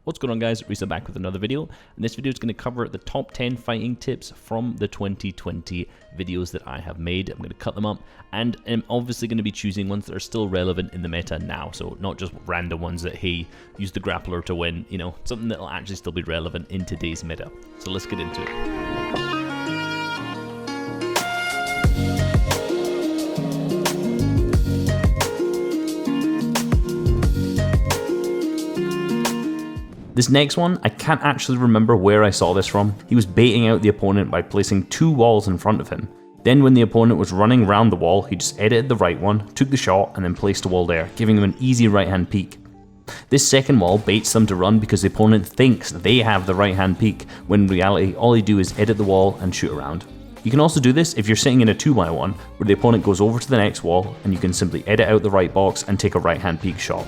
What's going on, guys? Reisshub back with another video, and this video is going to cover the top 10 fighting tips from the 2020 videos that I have made. I'm going to cut them up, and I'm obviously going to be choosing ones that are still relevant in the meta now, so not just random ones that, hey, use the grappler to win, you know, something that will actually still be relevant in today's meta. So let's get into it. This next one, I can't actually remember where I saw this from. He was baiting out the opponent by placing 2 walls in front of him. Then when the opponent was running around the wall, he just edited the right one, took the shot, and then placed a wall there, giving him an easy right-hand peek. This second wall baits them to run because the opponent thinks they have the right-hand peek, when in reality, all they do is edit the wall and shoot around. You can also do this if you're sitting in a 2x1, where the opponent goes over to the next wall, and you can simply edit out the right box and take a right-hand peek shot.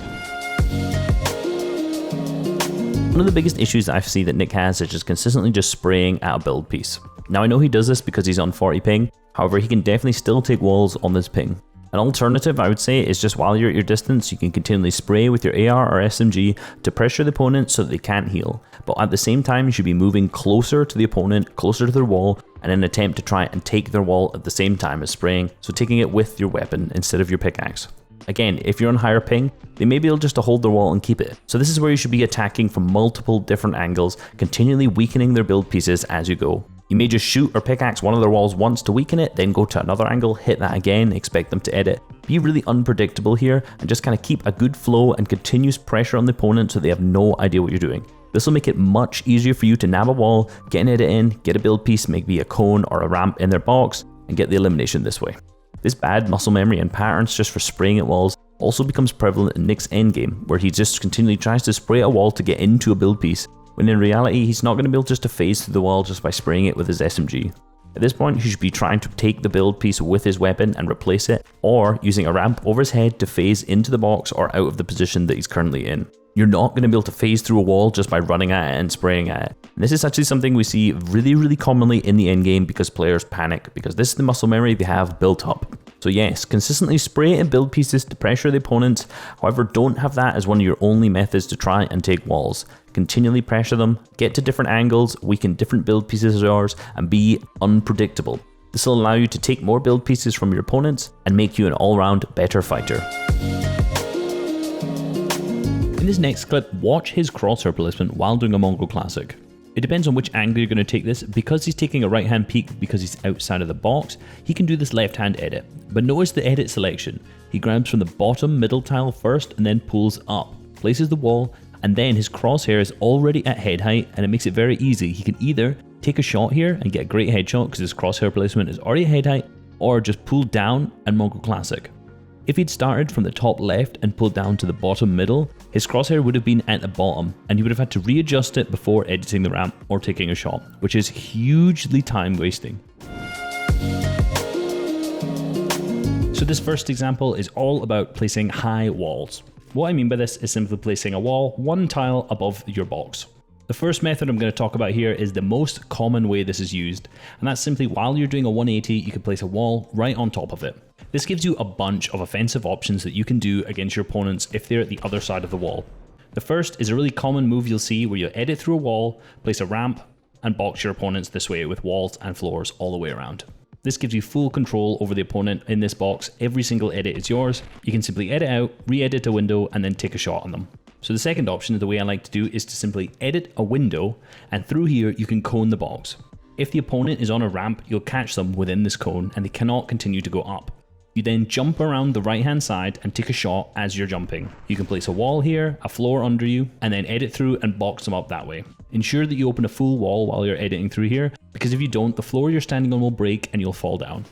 One of the biggest issues I see that Nick has is just consistently just spraying at a build piece. Now I know he does this because he's on 40 ping, however he can definitely still take walls on this ping. An alternative I would say is just while you're at your distance, you can continually spray with your AR or SMG to pressure the opponent so that they can't heal. But at the same time you should be moving closer to the opponent, closer to their wall, in an attempt to try and take their wall at the same time as spraying, so taking it with your weapon instead of your pickaxe. Again, if you're on higher ping, they may be able just to hold their wall and keep it. So this is where you should be attacking from multiple different angles, continually weakening their build pieces as you go. You may just shoot or pickaxe one of their walls once to weaken it, then go to another angle, hit that again, expect them to edit. Be really unpredictable here and just kind of keep a good flow and continuous pressure on the opponent so they have no idea what you're doing. This will make it much easier for you to nab a wall, get an edit in, get a build piece, maybe a cone or a ramp in their box, and get the elimination this way. This bad muscle memory and patterns just for spraying at walls also becomes prevalent in Nick's endgame, where he just continually tries to spray a wall to get into a build piece, when in reality he's not going to be able just to phase through the wall just by spraying it with his SMG. At this point he should be trying to take the build piece with his weapon and replace it, or using a ramp over his head to phase into the box or out of the position that he's currently in. You're not going to be able to phase through a wall just by running at it and spraying at it. And this is actually something we see really commonly in the endgame because players panic, because this is the muscle memory they have built up. So yes, consistently spray and build pieces to pressure the opponents, however don't have that as one of your only methods to try and take walls. Continually pressure them, get to different angles, weaken different build pieces of yours, and be unpredictable. This will allow you to take more build pieces from your opponents and make you an all-round better fighter. In this next clip, watch his crosshair placement while doing a Mongol Classic. It depends on which angle you're going to take this. Because he's taking a right hand peek because he's outside of the box, he can do this left hand edit. But notice the edit selection. He grabs from the bottom middle tile first and then pulls up, places the wall, and then his crosshair is already at head height, and it makes it very easy. He can either take a shot here and get a great headshot because his crosshair placement is already at head height, or just pull down and Mongol Classic. If he'd started from the top left and pulled down to the bottom middle, his crosshair would have been at the bottom and he would have had to readjust it before editing the ramp or taking a shot, which is hugely time wasting. So this first example is all about placing high walls. What I mean by this is simply placing a wall 1 tile above your box. The first method I'm going to talk about here is the most common way this is used, and that's simply while you're doing a 180, you can place a wall right on top of it. This gives you a bunch of offensive options that you can do against your opponents if they're at the other side of the wall. The first is a really common move you'll see where you edit through a wall, place a ramp, and box your opponents this way with walls and floors all the way around. This gives you full control over the opponent in this box. Every single edit is yours. You can simply edit out, re-edit a window, and then take a shot on them. So the second option, the way I like to do, is to simply edit a window, and through here you can cone the box. If the opponent is on a ramp, you'll catch them within this cone and they cannot continue to go up. You then jump around the right hand side and take a shot as you're jumping. You can place a wall here, a floor under you, and then edit through and box them up that way. Ensure that you open a full wall while you're editing through here, because if you don't, the floor you're standing on will break and you'll fall down.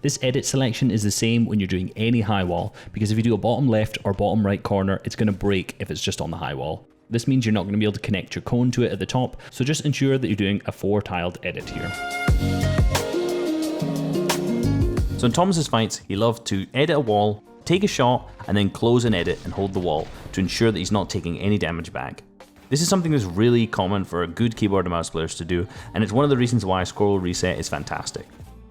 This edit selection is the same when you're doing any high wall, because if you do a bottom left or bottom right corner, it's going to break if it's just on the high wall. This means you're not going to be able to connect your cone to it at the top, so just ensure that you're doing a 4-tiled edit here. So in Thomas's fights, he loved to edit a wall, take a shot, and then close and edit and hold the wall to ensure that he's not taking any damage back. This is something that's really common for good keyboard and mouse players to do, and it's one of the reasons why scroll reset is fantastic.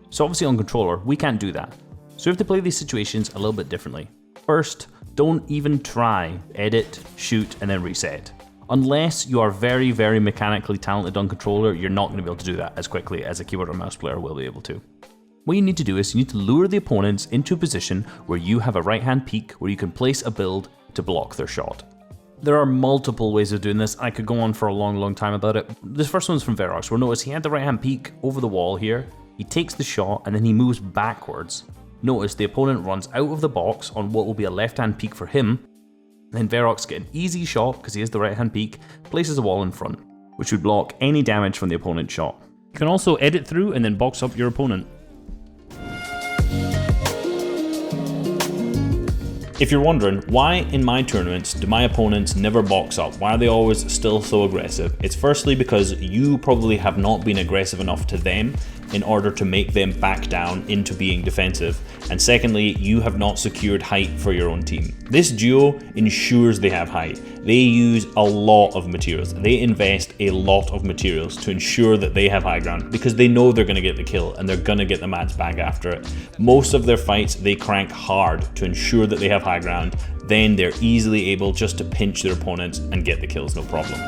So obviously on controller, we can't do that. So we have to play these situations a little bit differently. First, don't even try edit, shoot, and then reset. Unless you are very, very mechanically talented on controller, you're not going to be able to do that as quickly as a keyboard or mouse player will be able to. What you need to do is you need to lure the opponents into a position where you have a right hand peek where you can place a build to block their shot. There are multiple ways of doing this. I could go on for a long time about it. This first one's from Verox, where notice he had the right hand peek over the wall here, he takes the shot and then he moves backwards. Notice the opponent runs out of the box on what will be a left hand peek for him. Then Verox gets an easy shot because he has the right hand peek, places a wall in front, which would block any damage from the opponent's shot. You can also edit through and then box up your opponent. If you're wondering, why in my tournaments do my opponents never box up? Why are they always still so aggressive? It's firstly because you probably have not been aggressive enough to them in order to make them back down into being defensive. And secondly, you have not secured height for your own team. This duo ensures they have height. They use a lot of materials. They invest a lot of materials to ensure that they have high ground because they know they're going to get the kill and they're going to get the mats back after it. Most of their fights, they crank hard to ensure that they have high ground. Then they're easily able just to pinch their opponents and get the kills, no problem.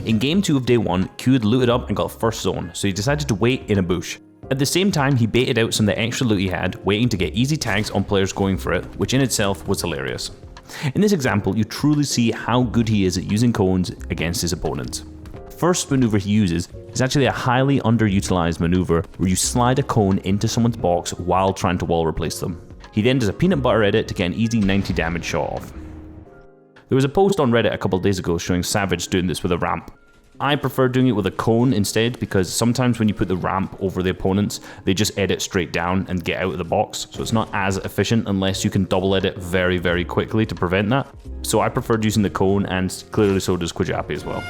In game 2 of day 1, Q had looted up and got first zone, so he decided to wait in a bush. At the same time, he baited out some of the extra loot he had, waiting to get easy tags on players going for it, which in itself was hilarious. In this example, you truly see how good he is at using cones against his opponents. The first maneuver he uses is actually a highly underutilized maneuver where you slide a cone into someone's box while trying to wall replace them. He then does a peanut butter edit to get an easy 90 damage shot off. There was a post on Reddit a couple days ago showing Savage doing this with a ramp. I prefer doing it with a cone instead because sometimes when you put the ramp over the opponents, they just edit straight down and get out of the box, so it's not as efficient unless you can double edit very, very quickly to prevent that. So I preferred using the cone, and clearly so does Kwajapi as well.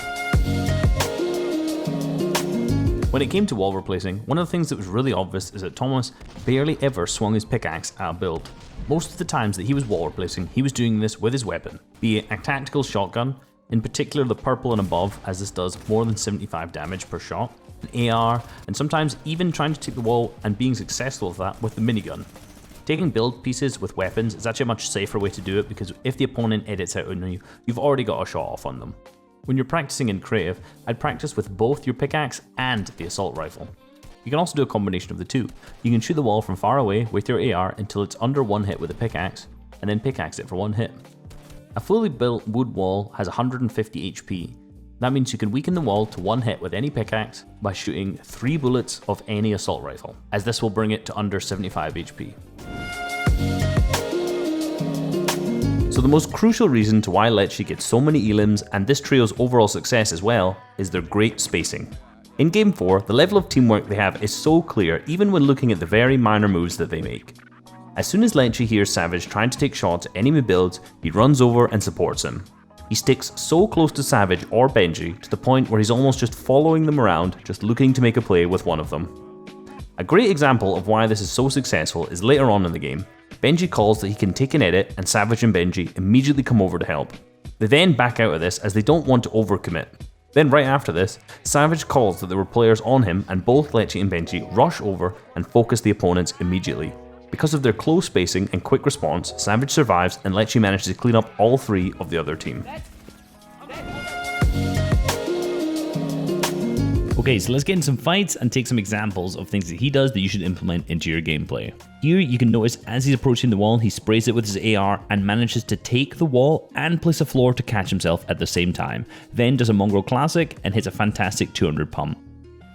When it came to wall replacing, one of the things that was really obvious is that Thomas barely ever swung his pickaxe out of build. Most of the times that he was wall replacing, he was doing this with his weapon, be it a tactical shotgun, in particular the purple and above, as this does more than 75 damage per shot, an AR, and sometimes even trying to take the wall and being successful with that with the minigun. Taking build pieces with weapons is actually a much safer way to do it because if the opponent edits out on you, you've already got a shot off on them. When you're practicing in creative, I'd practice with both your pickaxe and the assault rifle. You can also do a combination of the two. You can shoot the wall from far away with your AR until it's under one hit with a pickaxe, and then pickaxe it for one hit. A fully built wood wall has 150 HP. That means you can weaken the wall to one hit with any pickaxe by shooting 3 bullets of any assault rifle, as this will bring it to under 75 HP. So the most crucial reason to why Lecce gets so many elims and this trio's overall success as well is their great spacing. In game 4, the level of teamwork they have is so clear even when looking at the very minor moves that they make. As soon as Lecce hears Savage trying to take shots at enemy builds, he runs over and supports him. He sticks so close to Savage or Benji to the point where he's almost just following them around, just looking to make a play with one of them. A great example of why this is so successful is later on in the game. Benji calls that he can take an edit and Savage and Benji immediately come over to help. They then back out of this as they don't want to overcommit. Then right after this, Savage calls that there were players on him and both Lecce and Benji rush over and focus the opponents immediately. Because of their close spacing and quick response, Savage survives and Lecce manages to clean up all 3 of the other team. Okay, so let's get into some fights and take some examples of things that he does that you should implement into your gameplay. Here you can notice as he's approaching the wall, he sprays it with his AR and manages to take the wall and place a floor to catch himself at the same time. Then does a mongrel classic and hits a fantastic 200 pump.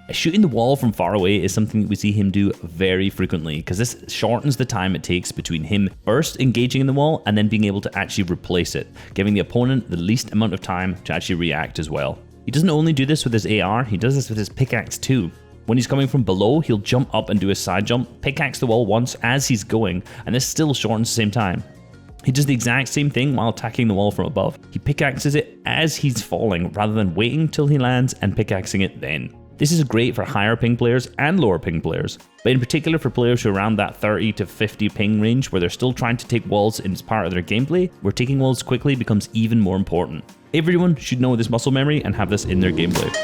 Shooting the wall from far away is something that we see him do very frequently because this shortens the time it takes between him first engaging in the wall and then being able to actually replace it, giving the opponent the least amount of time to actually react as well. He doesn't only do this with his AR, he does this with his pickaxe too. When he's coming from below, he'll jump up and do a side jump, pickaxe the wall once as he's going, and this still shortens the same time. He does the exact same thing while attacking the wall from above. He pickaxes it as he's falling rather than waiting till he lands and pickaxing it then. This is great for higher ping players and lower ping players, but in particular for players who are around that 30 to 50 ping range where they're still trying to take walls as part of their gameplay, where taking walls quickly becomes even more important. Everyone should know this muscle memory and have this in their gameplay.